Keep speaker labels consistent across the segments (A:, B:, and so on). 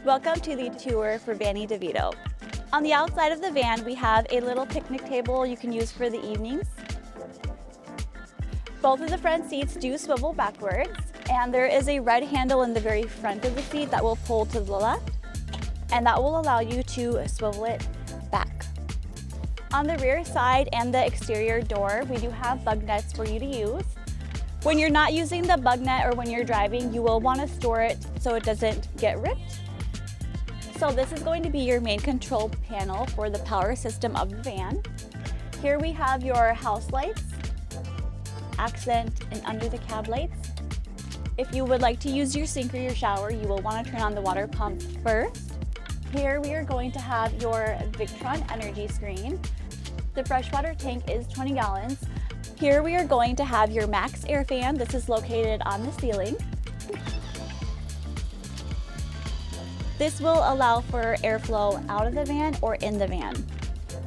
A: Welcome to the tour for Vanny DeVito. On the outside of the van, we have a little picnic table you can use for the evenings. Both of the front seats do swivel backwards, and there is a red handle in the very front of the seat that will pull to the left, and that will allow you to swivel it back. On the rear side and the exterior door, we do have bug nets for you to use. When you're not using the bug net or when you're driving, you will want to store it so it doesn't get ripped. So this is going to be your main control panel for the power system of the van. Here we have your house lights, accent and under the cab lights. If you would like to use your sink or your shower, you will want to turn on the water pump first. Here we are going to have your Victron energy screen. The freshwater tank is 20 gallons. Here we are going to have your max air fan. This is located on the ceiling. This will allow for airflow out of the van or in the van.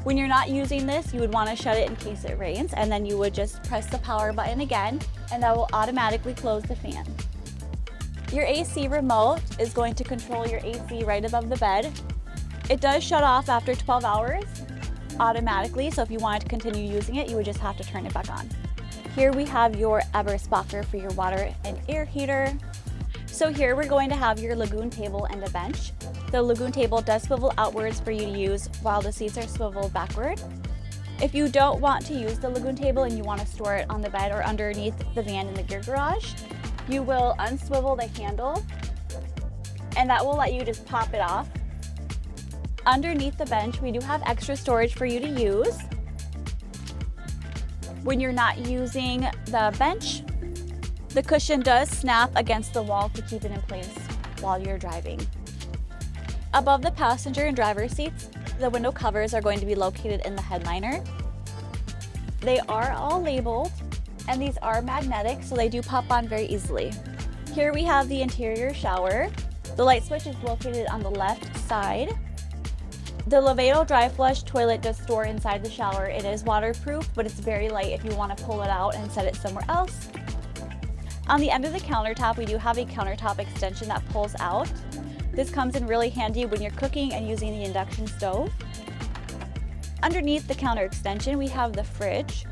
A: When you're not using this, you would want to shut it in case it rains, and then you would just press the power button again, and that will automatically close the fan. Your AC remote is going to control your AC right above the bed. It does shut off after 12 hours automatically, so if you wanted to continue using it, you would just have to turn it back on. Here we have your Eberspacher for your water and air heater. So here we're going to have your lagoon table and a bench. The lagoon table does swivel outwards for you to use while the seats are swiveled backward. If you don't want to use the lagoon table and you want to store it on the bed or underneath the van in the gear garage, you will unswivel the handle and that will let you just pop it off. Underneath the bench, we do have extra storage for you to use. When you're not using the bench, the cushion does snap against the wall to keep it in place while you're driving. Above the passenger and driver seats, the window covers are going to be located in the headliner. They are all labeled, and these are magnetic, so they do pop on very easily. Here we have the interior shower. The light switch is located on the left side. The DeVito dry flush toilet does store inside the shower. It is waterproof, but it's very light if you want to pull it out and set it somewhere else. On the end of the countertop, we do have a countertop extension that pulls out. This comes in really handy when you're cooking and using the induction stove. Underneath the counter extension, we have the fridge,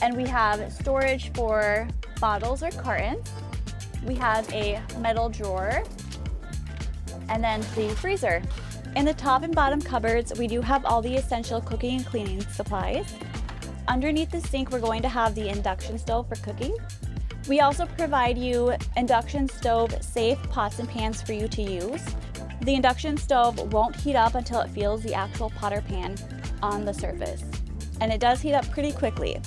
A: and we have storage for bottles or cartons. We have a metal drawer, and then the freezer. In the top and bottom cupboards, we do have all the essential cooking and cleaning supplies. Underneath the sink, we're going to have the induction stove for cooking. We also provide you induction stove safe pots and pans for you to use. The induction stove won't heat up until it feels the actual pot or pan on the surface, and it does heat up pretty quickly.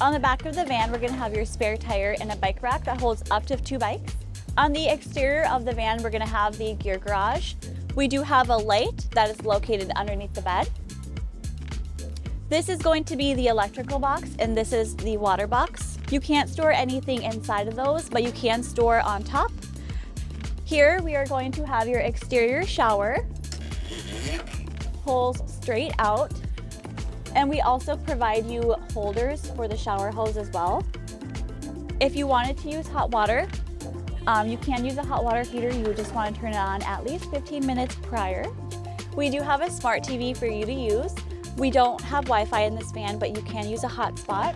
A: On the back of the van, we're going to have your spare tire and a bike rack that holds up to 2 bikes. On the exterior of the van, we're going to have the gear garage. We do have a light that is located underneath the bed. This is going to be the electrical box, and this is the water box. You can't store anything inside of those, but you can store on top. Here we are going to have your exterior shower, pulls straight out, and we also provide you holders for the shower hose as well. If you wanted to use hot water, you can use a hot water heater. You would just want to turn it on at least 15 minutes prior. We do have a smart TV for you to use. We don't have Wi-Fi in this van, but you can use a hotspot.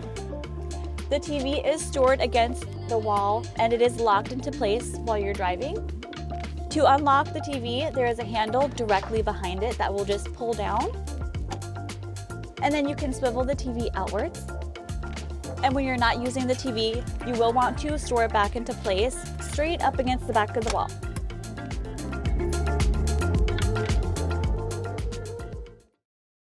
A: The TV is stored against the wall and it is locked into place while you're driving. To unlock the TV, there is a handle directly behind it that will just pull down. And then you can swivel the TV outwards. And when you're not using the TV, you will want to store it back into place straight up against the back of the wall.